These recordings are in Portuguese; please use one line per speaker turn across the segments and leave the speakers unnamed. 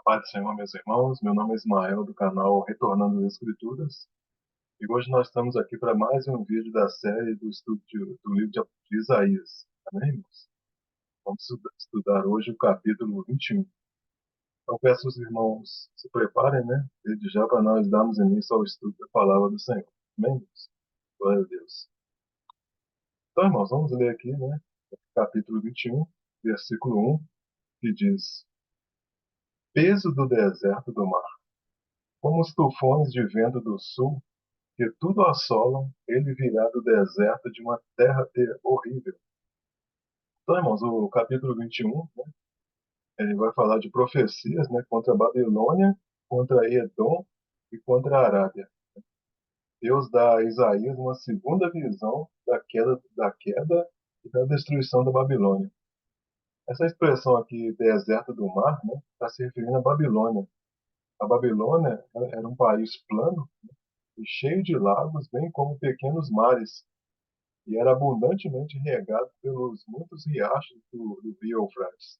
Pai do Senhor, meus irmãos, meu nome é Ismael, do canal Retornando às Escrituras, e hoje nós estamos aqui para mais um vídeo da série do estudo do livro de Isaías. Amém, irmãos? Vamos estudar hoje o capítulo 21. Então peço aos irmãos se preparem, né, desde já para nós darmos início ao estudo da palavra do Senhor. Amém, irmãos? Glória a Deus. Então, irmãos, vamos ler aqui, né, capítulo 21, versículo 1, que diz: Peso do deserto do mar, como os tufões de vento do sul, que tudo assolam, ele virá do deserto de uma terra horrível. Então, irmãos, o capítulo 21, né, ele vai falar de profecias, né, contra a Babilônia, contra Edom e contra a Arábia. Deus dá a Isaías uma segunda visão da queda e da destruição da Babilônia. Essa expressão aqui, deserto do mar, né, está se referindo à Babilônia. A Babilônia era um país plano e cheio de lagos, bem como pequenos mares, e era abundantemente regado pelos muitos riachos do rio Eufrates.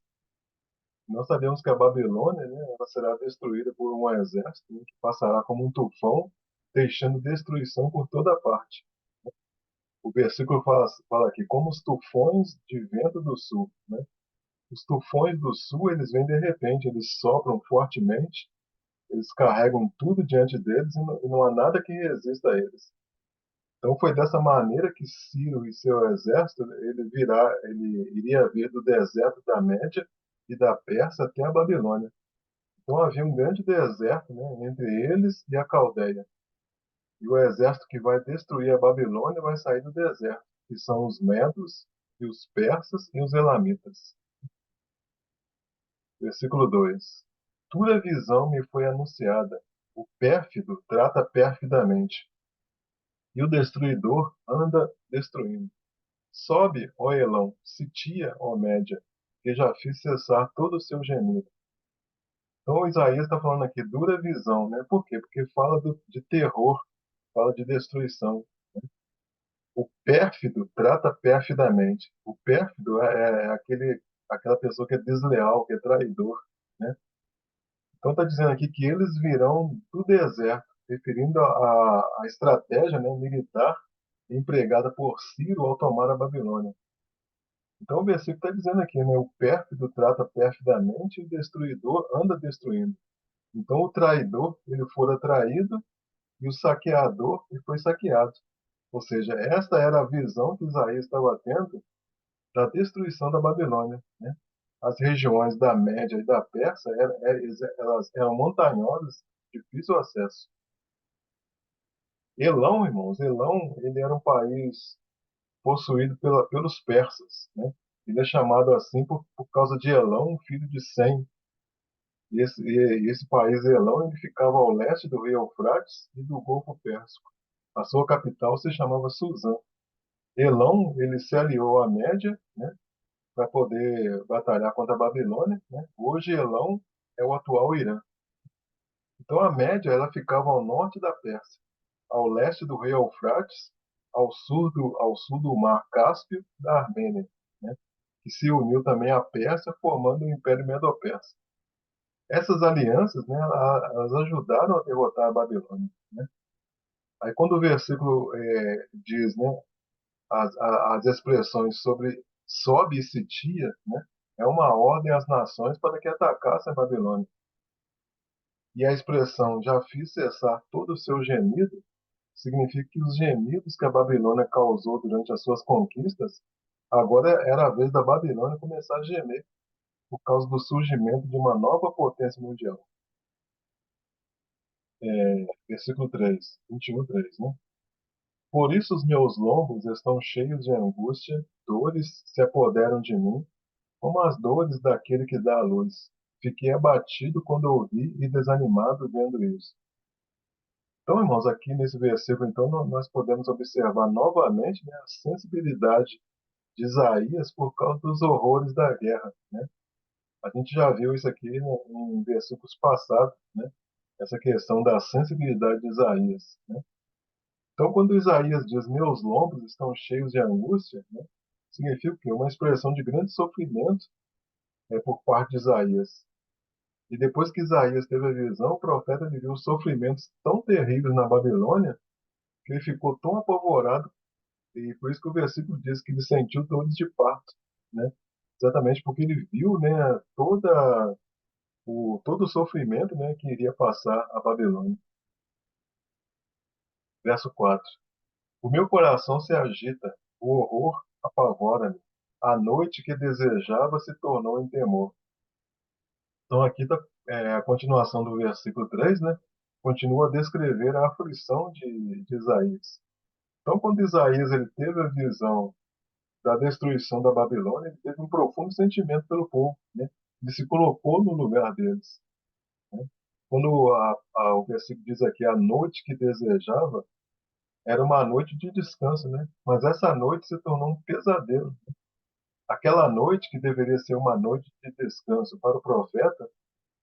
Nós sabemos que a Babilônia, né, ela será destruída por um exército, né, que passará como um tufão, deixando destruição por toda parte. O versículo fala aqui, como os tufões de vento do sul. Né? Os tufões do sul, eles vêm de repente, eles sopram fortemente, eles carregam tudo diante deles e não há nada que resista a eles. Então foi dessa maneira que Ciro e seu exército ele iria vir do deserto da Média e da Pérsia até a Babilônia. Então havia um grande deserto, né, entre eles e a Caldeia. E o exército que vai destruir a Babilônia vai sair do deserto, que são os medos e os persas e os elamitas. Versículo 2. Tua visão me foi anunciada. O pérfido trata perfidamente, e o destruidor anda destruindo. Sobe, ó Elão, sitia, ó Média, que já fiz cessar todo o seu gemido. Então Isaías está falando aqui, dura visão, né? Por quê? Porque fala de terror, fala de destruição. O pérfido trata perfidamente. O pérfido é aquela pessoa que é desleal, que é traidor, né? Então está dizendo aqui que eles virão do deserto, referindo à estratégia, né, militar empregada por Ciro ao tomar a Babilônia. Então o versículo está dizendo aqui, né? O pérfido trata perfidamente e o destruidor anda destruindo. Então o traidor, ele fora traído e o saqueador, ele foi saqueado. Ou seja, esta era a visão que Isaías estava tendo da destruição da Babilônia, né? As regiões da Média e da Pérsia, elas eram montanhosas, difícil acesso. Elão, irmãos, Elão, ele era um país possuído pelos persas, né? Ele é chamado assim por causa de Elão, filho de Sem. Esse país Elão ele ficava ao leste do rio Eufrates e do Golfo Pérsico. A sua capital se chamava Suzã. Elão ele se aliou à Média, né, para poder batalhar contra a Babilônia. Né? Hoje Elão é o atual Irã. Então a Média ela ficava ao norte da Pérsia, ao leste do rio Eufrates, ao sul do mar Cáspio da Armênia, né, que se uniu também à Pérsia, formando o Império Medo-Persa. Essas alianças, né, elas ajudaram a derrotar a Babilônia. Né? Aí quando o versículo diz, né, as expressões sobre sobe e sitia, né, é uma ordem às nações para que atacassem a Babilônia. E a expressão já fiz cessar todo o seu gemido significa que os gemidos que a Babilônia causou durante as suas conquistas, agora era a vez da Babilônia começar a gemer por causa do surgimento de uma nova potência mundial. Versículo 3, 21, 3, né? Por isso os meus lombos estão cheios de angústia, dores se apoderam de mim, como as dores daquele que dá a luz. Fiquei abatido quando ouvi e desanimado vendo isso. Então, irmãos, aqui nesse versículo, então, nós podemos observar novamente, né, a sensibilidade de Isaías por causa dos horrores da guerra. Né? A gente já viu isso aqui, né, em versículos passados, né, essa questão da sensibilidade de Isaías. Né? Então, quando Isaías diz meus lombos estão cheios de angústia, né, significa que uma expressão de grande sofrimento por parte de Isaías. E depois que Isaías teve a visão, o profeta ele viu sofrimentos tão terríveis na Babilônia que ele ficou tão apavorado, e por isso que o versículo diz que ele sentiu dores de parto, né? Exatamente porque ele viu, né, todo o sofrimento, né, que iria passar a Babilônia. Verso 4. O meu coração se agita, o horror apavora-me. A noite que desejava se tornou em temor. Então aqui está a continuação do versículo 3, né? Continua a descrever a aflição de Isaías. Então, quando Isaías ele teve a visão da destruição da Babilônia, ele teve um profundo sentimento pelo povo, né? Ele se colocou no lugar deles, né? Quando o versículo diz aqui, a noite que desejava, era uma noite de descanso, né? Mas essa noite se tornou um pesadelo. Aquela noite que deveria ser uma noite de descanso para o profeta,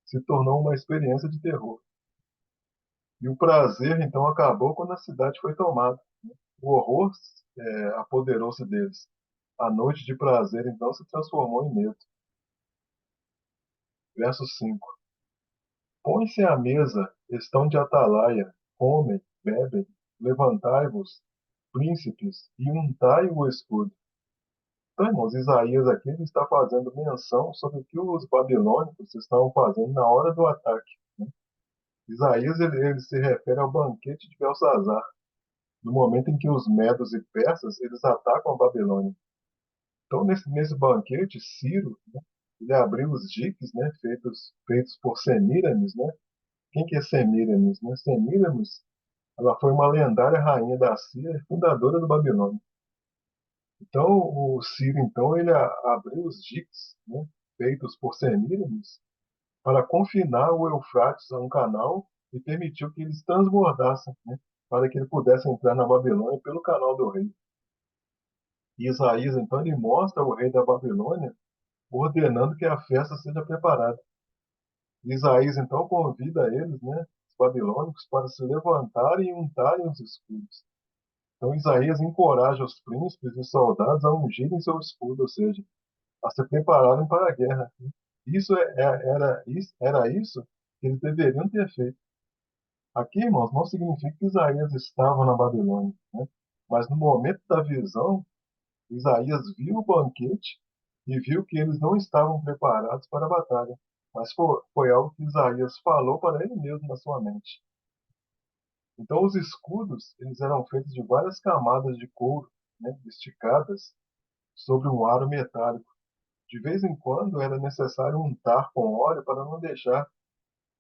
se tornou uma experiência de terror. E o prazer, então, acabou quando a cidade foi tomada. O horror apoderou-se deles. A noite de prazer, então, se transformou em medo. Verso 5. Põe-se à mesa, estão de atalaia, comem, bebem, levantai-vos, príncipes, e untai o escudo. Então, irmãos, Isaías aqui ele está fazendo menção sobre o que os babilônicos estavam fazendo na hora do ataque. Isaías ele se refere ao banquete de Belsazar, no momento em que os medos e persas eles atacam a Babilônia. Então, nesse banquete, Ciro, né, ele abriu os diques, né, feitos por Semíramis, né? Quem que é Semíramis, né? Semíramis, ela foi uma lendária rainha da Síria e fundadora do Babilônia. Então, o Ciro, então, ele abriu os diques, né, feitos por Semíramis para confinar o Eufrates a um canal e permitiu que eles transbordassem, né, para que ele pudesse entrar na Babilônia pelo canal do rei. E Isaías, então, ele mostra o rei da Babilônia ordenando que a festa seja preparada. Isaías, então, convida eles, né, os babilônicos, para se levantarem e untarem os escudos. Então, Isaías encoraja os príncipes e soldados a ungirem seu escudo, ou seja, a se prepararem para a guerra. Era isso que eles deveriam ter feito. Aqui, irmãos, não significa que Isaías estava na Babilônia, né? Mas no momento da visão, Isaías viu o banquete e viu que eles não estavam preparados para a batalha. Mas foi algo que Isaías falou para ele mesmo na sua mente. Então, os escudos eles eram feitos de várias camadas de couro, né, esticadas sobre um aro metálico. De vez em quando era necessário untar com óleo para não deixar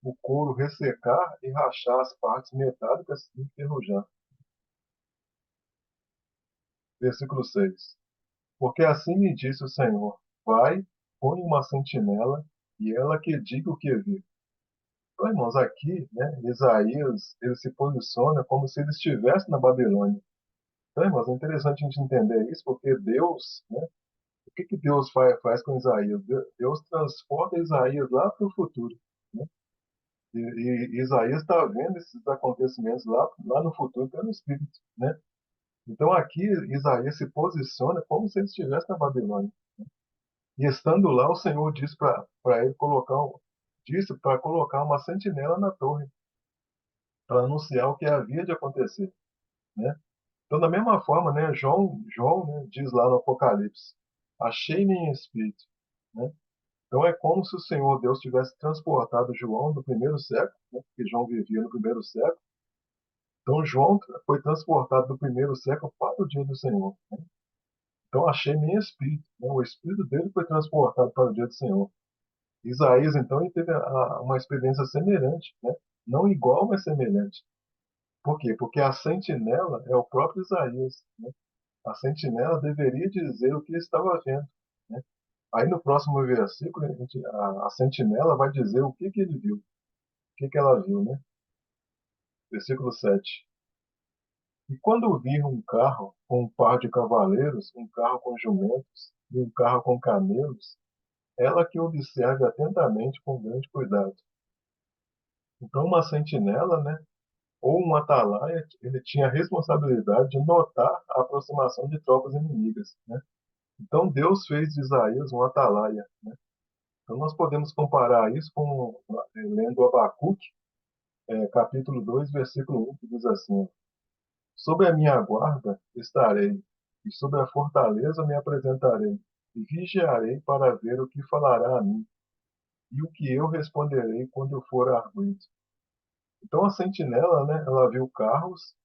o couro ressecar e rachar as partes metálicas e enferrujar. Versículo 6. Porque assim me disse o Senhor: vai, põe uma sentinela, e ela que diga o que viu. Então, irmãos, aqui, né, Isaías, ele se posiciona como se ele estivesse na Babilônia. Então, irmãos, é interessante a gente entender isso, porque Deus, né, o que Deus faz com Isaías? Deus transporta Isaías lá para o futuro, né? E Isaías está vendo esses acontecimentos lá no futuro pelo Espírito, né? Então, aqui, Isaías se posiciona como se ele estivesse na Babilônia. E estando lá, o Senhor disse para ele colocar uma sentinela na torre, para anunciar o que havia de acontecer, né? Então, da mesma forma, né, João, né, diz lá no Apocalipse: achei-me em espírito, né? Então, é como se o Senhor Deus tivesse transportado João do primeiro século, né, porque João vivia no primeiro século. Então, João foi transportado do primeiro século para o dia do Senhor, né? Então, achei-me em espírito, né? O espírito dele foi transportado para o dia do Senhor. Isaías, então, ele teve uma experiência semelhante, né? Não igual, mas semelhante. Por quê? Porque a sentinela é o próprio Isaías, né? A sentinela deveria dizer o que estava vendo, né? Aí no próximo versículo, a sentinela vai dizer o que ele viu, o que ela viu, né? Versículo 7. E quando vir um carro com um par de cavaleiros, um carro com jumentos e um carro com camelos, ela que observe atentamente com grande cuidado. Então, uma sentinela, né, ou um atalaia, ele tinha a responsabilidade de notar a aproximação de tropas inimigas, né? Então, Deus fez de Isaías um atalaia, né? Então, nós podemos comparar isso com lendo Abacuque, capítulo 2, versículo 1, que diz assim: Sobre a minha guarda estarei, e sobre a fortaleza me apresentarei, e vigiarei para ver o que falará a mim, e o que eu responderei quando eu for arguido. Então a sentinela, né, ela viu carros,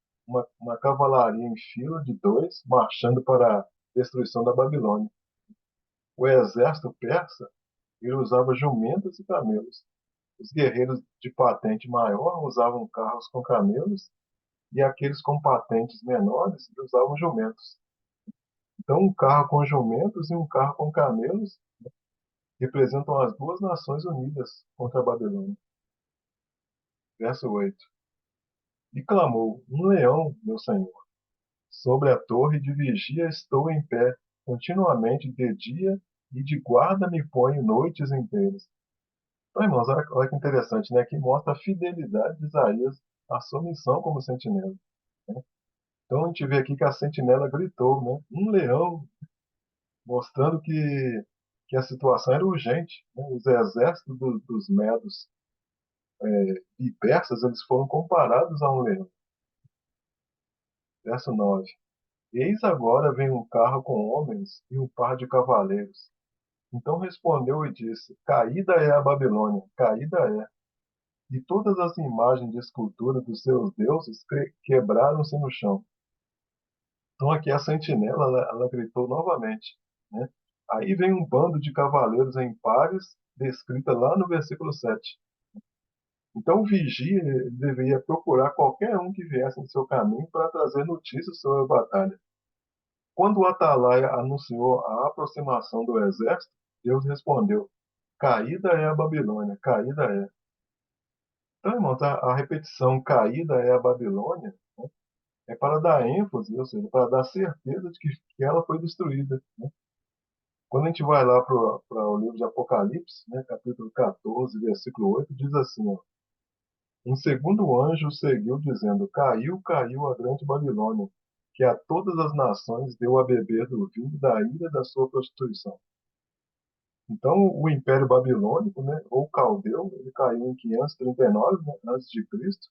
uma cavalaria em fila de dois, marchando para a destruição da Babilônia. O exército persa, ele usava jumentos e camelos. Os guerreiros de patente maior usavam carros com camelos, e aqueles com patentes menores usavam jumentos. Então, um carro com jumentos e um carro com camelos representam as duas nações unidas contra a Babilônia. Verso 8. E clamou: Um leão, meu senhor. Sobre a torre de vigia estou em pé, continuamente de dia, e de guarda me ponho noites inteiras. Então, irmãos, olha que interessante, né? Que mostra a fidelidade de Isaías, a sua missão como sentinela. Né? Então, a gente vê aqui que a sentinela gritou, né? Um leão, mostrando que a situação era urgente. Né? Os exércitos dos medos e persas, eles foram comparados a um leão. Verso 9. Eis agora vem um carro com homens e um par de cavaleiros. Então respondeu e disse: Caída é a Babilônia, caída é. E todas as imagens de escultura dos seus deuses quebraram-se no chão. Então aqui a sentinela, ela gritou novamente, né? Aí vem um bando de cavaleiros em pares, descrita lá no versículo 7. Então o vigia ele deveria procurar qualquer um que viesse em seu caminho para trazer notícias sobre a batalha. Quando o atalaia anunciou a aproximação do exército, Deus respondeu: Caída é a Babilônia, caída é. Então, irmãos, a repetição caída é a Babilônia, né, é para dar ênfase, ou seja, para dar certeza de que ela foi destruída. Né? Quando a gente vai lá para o livro de Apocalipse, né, capítulo 14, versículo 8, diz assim: ó, Um segundo anjo seguiu dizendo: Caiu, caiu a grande Babilônia, que a todas as nações deu a beber do vinho da ira da sua prostituição. Então, o Império Babilônico, né, ou Caldeu, ele caiu em 539, né, antes de Cristo,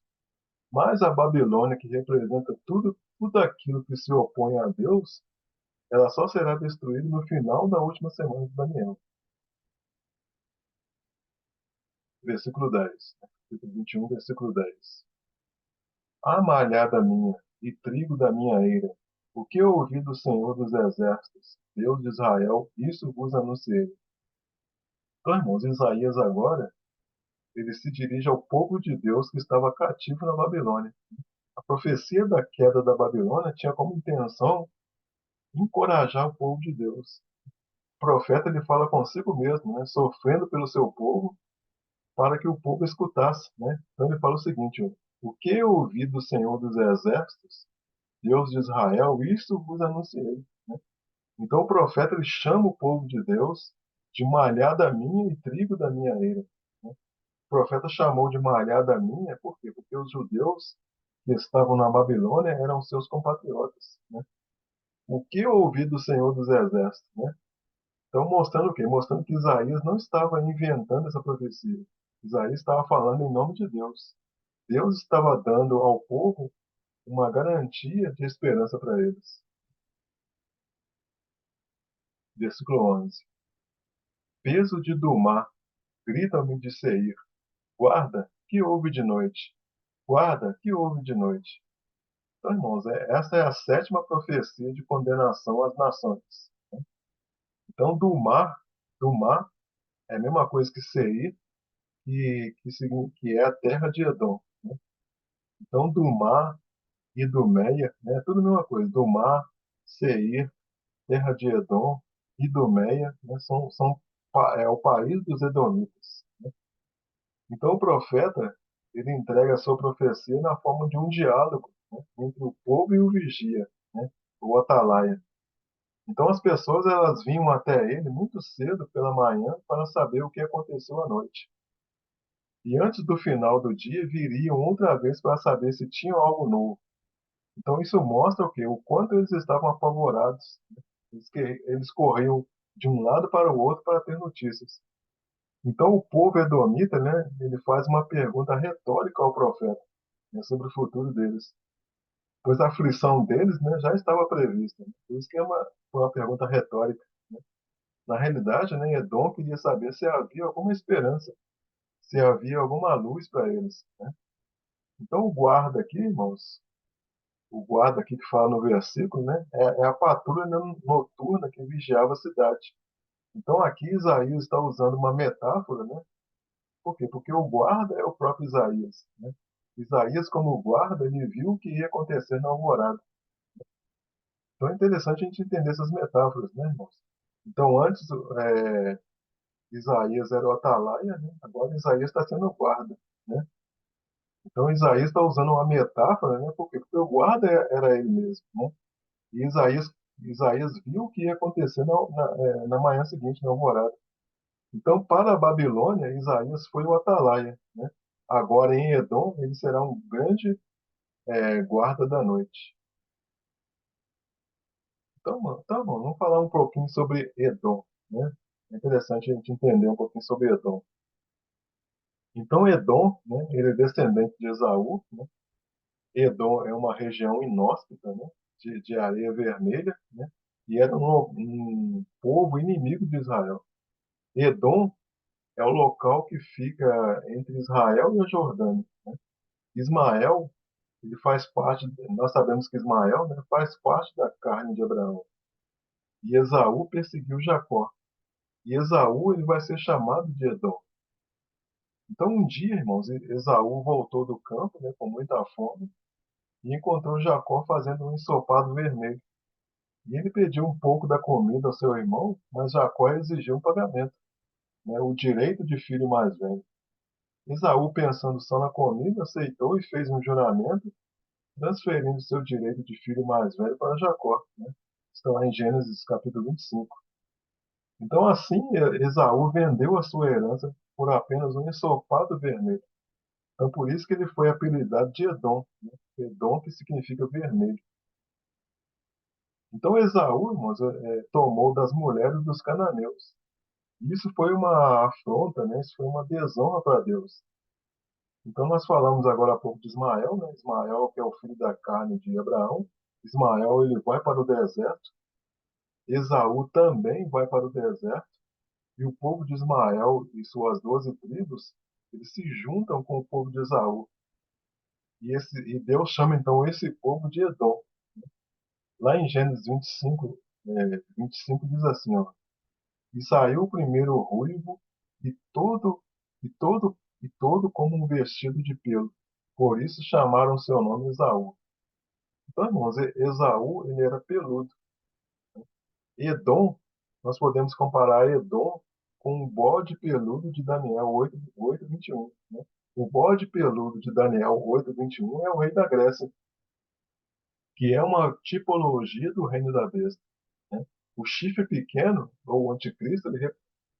mas a Babilônia, que representa tudo aquilo que se opõe a Deus, ela só será destruída no final da última semana de Daniel. Versículo 10. Capítulo 21, versículo 10. Ah, malhada minha, e trigo da minha eira, o que eu ouvi do Senhor dos Exércitos, Deus de Israel, isso vos anunciei. Então, irmãos, Isaías agora, ele se dirige ao povo de Deus que estava cativo na Babilônia. A profecia da queda da Babilônia tinha como intenção encorajar o povo de Deus. O profeta ele fala consigo mesmo, né, sofrendo pelo seu povo, para que o povo escutasse. Né? Então ele fala o seguinte: ó, o que eu ouvi do Senhor dos Exércitos, Deus de Israel, isso vos anunciei. Né? Então o profeta ele chama o povo de Deus de malhada minha e trigo da minha eira. Né? O profeta chamou de malhada minha, por quê? Porque os judeus que estavam na Babilônia eram seus compatriotas. Né? O que eu ouvi do Senhor dos Exércitos? Né? Então, mostrando o quê? Mostrando que Isaías não estava inventando essa profecia. Isaías estava falando em nome de Deus. Deus estava dando ao povo uma garantia de esperança para eles. Versículo 11. Peso de Dumá, grita-me de Seir. Guarda, que houve de noite? Guarda, que houve de noite? Então, irmãos, essa é a sétima profecia de condenação às nações. Então, Dumá é a mesma coisa que Seir, que é a terra de Edom. Né? Então, Dumá e Idumeia, né? É tudo a mesma coisa. Dumá, Seir, terra de Edom, Idumeia, né? É o país dos Edomitas. Né? Então, o profeta, ele entrega a sua profecia na forma de um diálogo, né, entre o povo e o vigia, né, o atalaia. Então, as pessoas elas vinham até ele muito cedo pela manhã para saber o que aconteceu à noite. E antes do final do dia, viriam outra vez para saber se tinham algo novo. Então, isso mostra o quê? O quanto eles estavam apavorados. Eles corriam de um lado para o outro para ter notícias. Então o povo edomita, né, ele faz uma pergunta retórica ao profeta, né, sobre o futuro deles, pois a aflição deles, né, já estava prevista. Por isso que foi uma pergunta retórica. Né? Na realidade, né, Edom queria saber se havia alguma esperança, se havia alguma luz para eles. Né? Então o guarda aqui, irmãos, o guarda aqui que fala no versículo, né, é a patrulha noturna que vigiava a cidade. Então aqui Isaías está usando uma metáfora, né? Por quê? Porque o guarda é o próprio Isaías, né? Isaías, como guarda, ele viu o que ia acontecer na alvorada. Então é interessante a gente entender essas metáforas, né, irmãos? Então antes Isaías era o atalaia, né? Agora Isaías está sendo o guarda, né? Então Isaías está usando uma metáfora, né? Por quê? Porque o guarda era ele mesmo, né? E Isaías viu o que ia acontecer na manhã seguinte, na alvorada. Então, para a Babilônia, Isaías foi o atalaia, né? Agora, em Edom, ele será um grande guarda da noite. Então, mano, tá bom, vamos falar um pouquinho sobre Edom, né? É interessante a gente entender um pouquinho sobre Edom. Então, Edom, né, ele é descendente de Esaú, né? Edom é uma região inóspita, né, de areia vermelha, né? E era um povo inimigo de Israel. Edom é o local que fica entre Israel e a Jordânia. Ismael, ele faz parte, nós sabemos que Ismael, né, faz parte da carne de Abraão. E Esaú perseguiu Jacó. E Esaú, ele vai ser chamado de Edom. Então, um dia, irmãos, Esaú voltou do campo, né, com muita fome, e encontrou Jacó fazendo um ensopado vermelho. E ele pediu um pouco da comida ao seu irmão, mas Jacó exigiu um pagamento, né, o direito de filho mais velho. Esaú, pensando só na comida, aceitou e fez um juramento, transferindo seu direito de filho mais velho para Jacó. Né? Estão lá em Gênesis capítulo 25. Então, assim, Esaú vendeu a sua herança por apenas um ensopado vermelho. Então, por isso que ele foi apelidado de Edom, né? Edom, que significa vermelho. Então, Esaú, irmãos, tomou das mulheres dos cananeus. Isso foi uma afronta, né? Isso foi uma desonra para Deus. Então, nós falamos agora há pouco de Ismael, né? Ismael, que é o filho da carne de Abraão. Ismael, ele vai para o deserto. Esaú também vai para o deserto. E o povo de Ismael e suas 12 tribos, eles se juntam com o povo de Esaú. E Deus chama então esse povo de Edom. Lá em Gênesis 25 diz assim, ó, e saiu o primeiro ruivo e todo como um vestido de pelo. Por isso chamaram seu nome Esaú. Então, irmãos, Esaú, ele era peludo. Edom, nós podemos comparar Edom com o bode peludo de Daniel 8:21. Né? O bode peludo de Daniel 8:21 é o rei da Grécia, que é uma tipologia do reino da besta. Né? O chifre pequeno, ou o anticristo,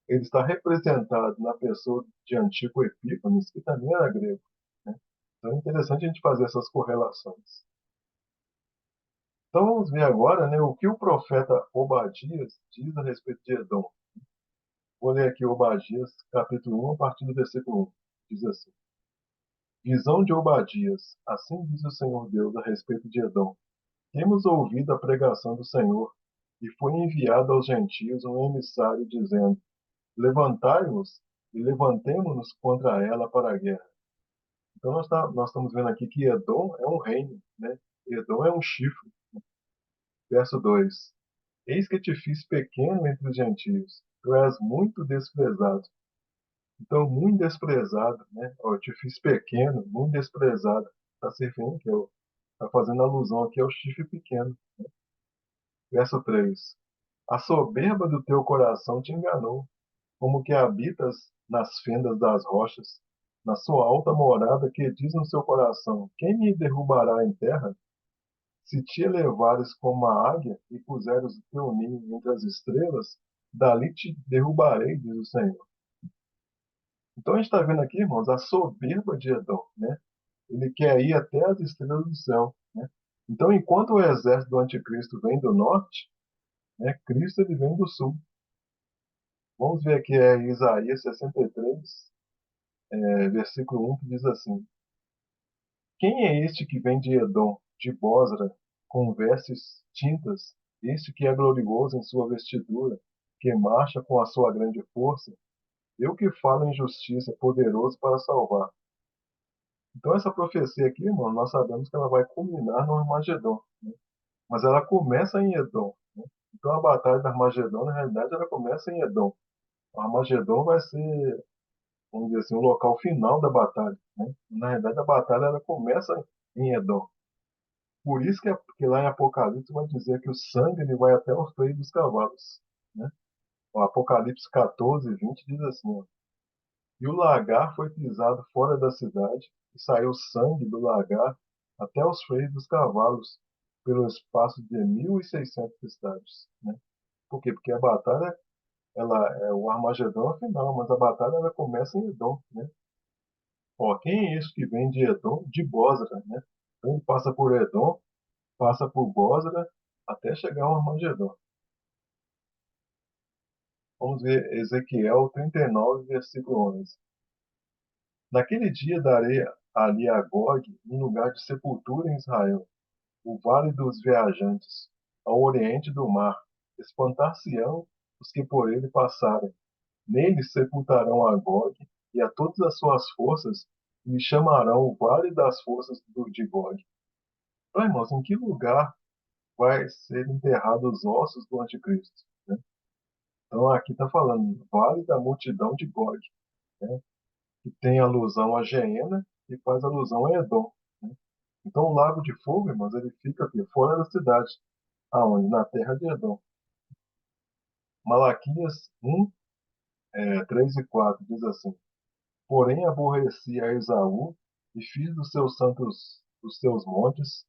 ele está representado na pessoa de Antíoco Epífanes, que também era grego. Né? Então é interessante a gente fazer essas correlações. Então vamos ver agora, né, o que o profeta Obadias diz a respeito de Edom. Vou ler aqui Obadias, capítulo 1, a partir do versículo 1. Diz assim: Visão de Obadias. Assim diz o Senhor Deus a respeito de Edom. Temos ouvido a pregação do Senhor, e foi enviado aos gentios um emissário dizendo: Levantai-vos e levantemo-nos contra ela para a guerra. Então nós estamos vendo aqui que Edom é um reino, né? Edom é um chifre. Verso 2: Eis que te fiz pequeno entre os gentios, tu és muito desprezado. Então, muito desprezado, né? Ó, eu te fiz pequeno, muito desprezado. Está se referindo que está fazendo alusão aqui ao chifre pequeno. Verso 3: A soberba do teu coração te enganou, como que habitas nas fendas das rochas, na sua alta morada, que diz no seu coração: Quem me derrubará em terra? Se te elevares como a águia e puseres o teu ninho entre as estrelas, dali te derrubarei, diz o Senhor. Então a gente está vendo aqui, irmãos, a soberba de Edom, né? Ele quer ir até as estrelas do céu, né? Então, enquanto o exército do anticristo vem do norte, né, Cristo ele vem do sul. Vamos ver aqui Isaías 63, versículo 1, que diz assim: Quem é este que vem de Edom, de Bosra, com vestes tintas? Este que é glorioso em sua vestidura, que marcha com a sua grande força? Eu que falo em justiça, poderoso para salvar. Então essa profecia aqui, irmão, nós sabemos que ela vai culminar no Armagedon, né? Mas ela começa em Edom, né? Então a batalha do Armagedon, na realidade, ela começa em Edom. O Armagedon vai ser, vamos dizer assim, o local final da batalha, né? Na realidade, a batalha ela começa em Edom. Por isso que lá em Apocalipse vai dizer que o sangue ele vai até os freios dos cavalos, né? O Apocalipse 14, 20 diz assim, ó, e o lagar foi pisado fora da cidade, e saiu sangue do lagar até os freios dos cavalos, pelo espaço de 1.600 estádios, né? Por quê? Porque a batalha, o Armagedon é a final, mas a batalha ela começa em Edom, né? Ó, quem é esse que vem de Edom? De Bosra, né? Então ele passa por Edom, passa por Bosra, até chegar ao Armagedon. Vamos ver Ezequiel 39, versículo 11. Naquele dia darei ali a Gog um lugar de sepultura em Israel, o vale dos viajantes, ao oriente do mar. Espantar-se-ão os que por ele passarem. Nele sepultarão a Gog e a todas as suas forças, e lhe chamarão o vale das forças de Gog. Então, irmãos, em que lugar vai ser enterrados os ossos do anticristo, né? Então aqui está falando vale da multidão de Gog, né? Que tem alusão a Geena e faz alusão a Edom, né? Então o lago de fogo, irmãos, ele fica aqui fora da cidade, aonde? Na terra de Edom. Malaquias 1, 3 e 4 diz assim: Porém aborreci a Esaú e fiz dos seus santos, dos seus montes,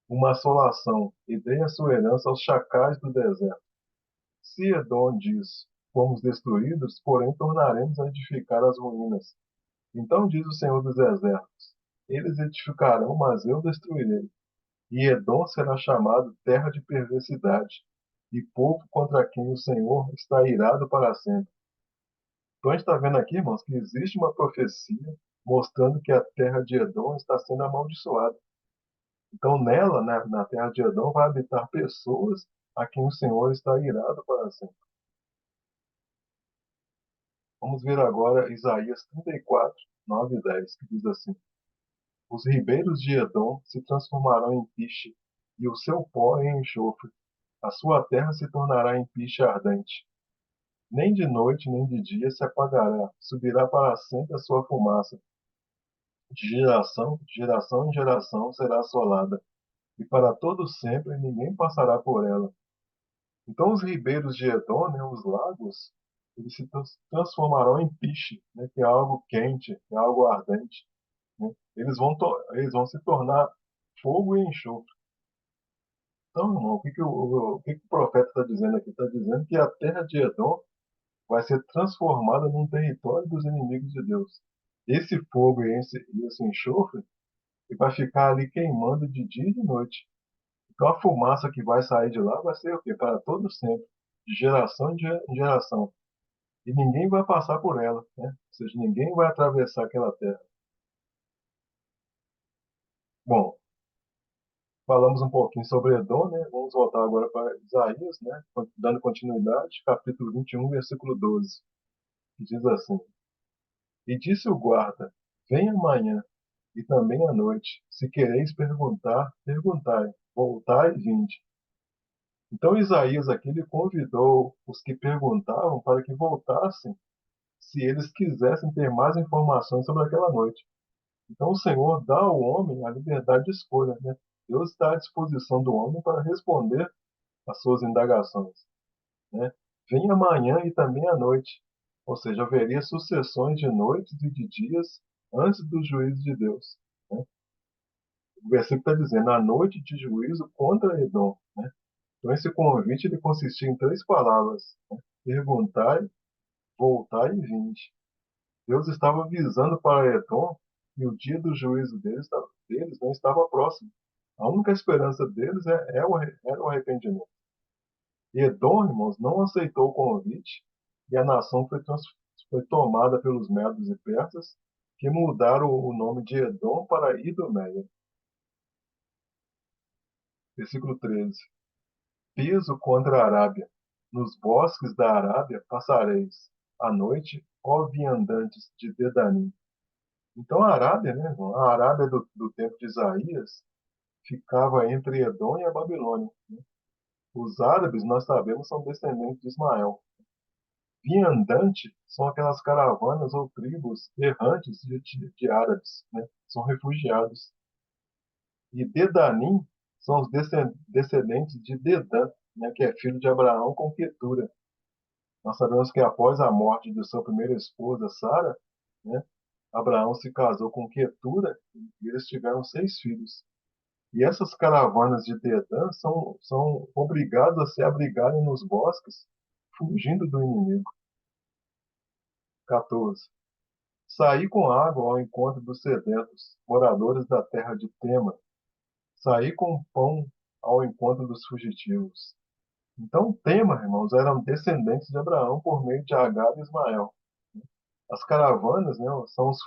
uma assolação e dei a sua herança aos chacais do deserto. Se Edom diz, fomos destruídos, porém tornaremos a edificar as ruínas. Então diz o Senhor dos Exércitos, eles edificarão, mas eu destruirei. E Edom será chamado terra de perversidade, e povo contra quem o Senhor está irado para sempre. Então a gente está vendo aqui, irmãos, que existe uma profecia mostrando que a terra de Edom está sendo amaldiçoada. Então nela, na terra de Edom, vai habitar pessoas a quem o Senhor está irado para sempre. Vamos ver agora Isaías 34, 9 e 10, que diz assim: Os ribeiros de Edom se transformarão em piche, e o seu pó em enxofre. A sua terra se tornará em piche ardente. Nem de noite nem de dia se apagará, subirá para sempre a sua fumaça. De geração em geração será assolada, e para todo sempre ninguém passará por ela. Então os ribeiros de Edom, né, os lagos, eles se transformarão em piche, né, que é algo quente, que é algo ardente, né? Eles vão se tornar fogo e enxofre. Então, irmão, o que que o profeta está dizendo aqui? Está dizendo que a terra de Edom vai ser transformada num território dos inimigos de Deus. Esse fogo e esse enxofre e vai ficar ali queimando de dia e de noite. Então a fumaça que vai sair de lá vai ser o quê? Para todo sempre, de geração em geração. E ninguém vai passar por ela, né? Ou seja, ninguém vai atravessar aquela terra. Bom, falamos um pouquinho sobre Edom, né? Vamos voltar agora para Isaías, né? Dando continuidade, capítulo 21, versículo 12, que diz assim: E disse o guarda: Vem amanhã e também à noite, se quereis perguntar, perguntai, voltai e vinde. Então Isaías aqui ele convidou os que perguntavam para que voltassem se eles quisessem ter mais informações sobre aquela noite. Então o Senhor dá ao homem a liberdade de escolha, né? Deus está à disposição do homem para responder às suas indagações, né? Vem amanhã e também à noite, ou seja, haveria sucessões de noites e de dias antes do juízo de Deus, né? O versículo está dizendo, a noite de juízo contra Edom, né? Então esse convite ele consistia em três palavras, né? Perguntai, voltai e vinde. Deus estava avisando para Edom que o dia do juízo deles não estava próximo. A única esperança deles era o arrependimento. E Edom, irmãos, não aceitou o convite e a nação foi tomada pelos medos e persas, que mudaram o nome de Edom para Idumeia. Versículo 13. Peso contra a Arábia. Nos bosques da Arábia passareis a noite, ó viandantes de Dedanim. Então a Arábia, né, irmão? A Arábia do tempo de Isaías ficava entre Edom e a Babilônia. Os árabes, nós sabemos, são descendentes de Ismael. Viandante são aquelas caravanas ou tribos errantes de árabes, né? São refugiados. E Dedanim são os descendentes de Dedã, né? Que é filho de Abraão com Quetura. Nós sabemos que após a morte de sua primeira esposa, Sara, né? Abraão se casou com Quetura e eles tiveram 6 filhos. E essas caravanas de Dedã são obrigadas a se abrigarem nos bosques, fugindo do inimigo. 14. Saí com água ao encontro dos sedentos, moradores da terra de Tema. Saí com pão ao encontro dos fugitivos. Então, Tema, irmãos, eram descendentes de Abraão por meio de Agar e Ismael. As caravanas, né, são os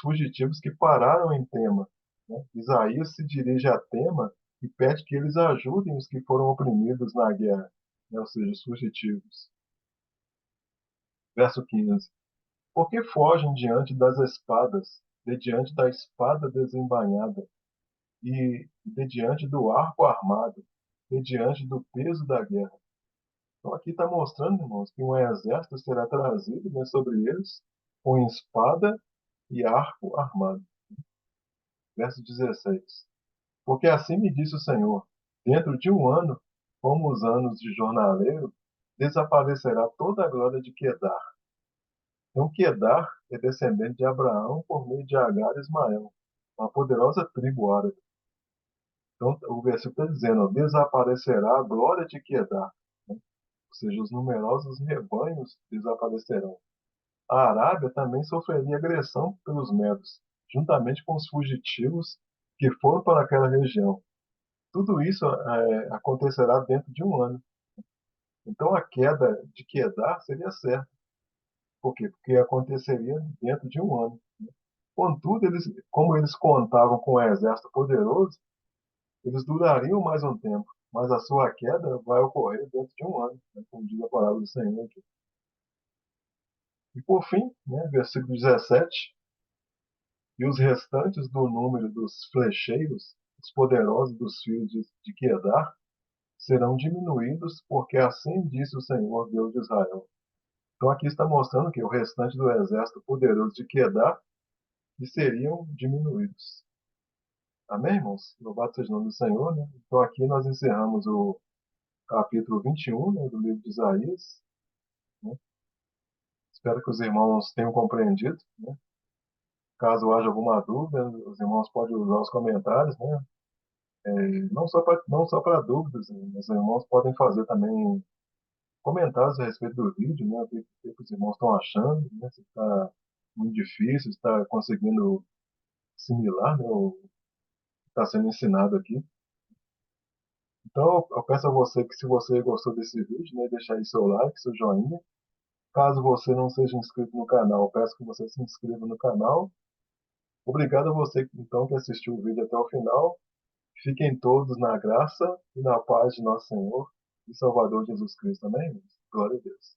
fugitivos que pararam em Tema. Né? Isaías se dirige a Tema e pede que eles ajudem os que foram oprimidos na guerra, né, ou seja, os fugitivos. Verso 15. Por que fogem diante das espadas, de diante da espada desembainhada, e de diante do arco armado, de diante do peso da guerra? Então aqui está mostrando, irmãos, que um exército será trazido, né, sobre eles com espada e arco armado. Verso 16. Porque assim me disse o Senhor, dentro de um ano, como os anos de jornaleiro, desaparecerá toda a glória de Quedar. Então, Quedar é descendente de Abraão por meio de Agar e Ismael, uma poderosa tribo árabe. Então, o versículo está dizendo, ó, desaparecerá a glória de Quedar, né? Ou seja, os numerosos rebanhos desaparecerão. A Arábia também sofreria agressão pelos medos, juntamente com os fugitivos que foram para aquela região. Tudo isso acontecerá dentro de um ano. Então, a queda de Quedar seria certa. Por quê? Porque aconteceria dentro de um ano. Contudo, como eles contavam com um exército poderoso, eles durariam mais um tempo, mas a sua queda vai ocorrer dentro de um ano, né, como diz a palavra do Senhor aqui. E por fim, né, versículo 17, e os restantes do número dos flecheiros, os poderosos dos filhos de Quedar, serão diminuídos, porque assim disse o Senhor, Deus de Israel. Então aqui está mostrando que o restante do exército poderoso de Quedar seriam diminuídos. Amém, irmãos? Louvado seja o nome do Senhor, né? Então aqui nós encerramos o capítulo 21, né, do livro de Isaías, né? Espero que os irmãos tenham compreendido, né? Caso haja alguma dúvida, os irmãos podem usar os comentários, né? Não só para dúvidas, né? Os irmãos podem fazer também comentários a respeito do vídeo, né? O que os irmãos estão achando, né? Se está muito difícil, se está conseguindo assimilar, né, o que está sendo ensinado aqui. Então, eu peço a você que, se você gostou desse vídeo, né, deixar aí seu like, seu joinha. Caso você não seja inscrito no canal, eu peço que você se inscreva no canal. Obrigado a você, então, que assistiu o vídeo até o final. Fiquem todos na graça e na paz de nosso Senhor e Salvador Jesus Cristo. Amém? Glória a Deus.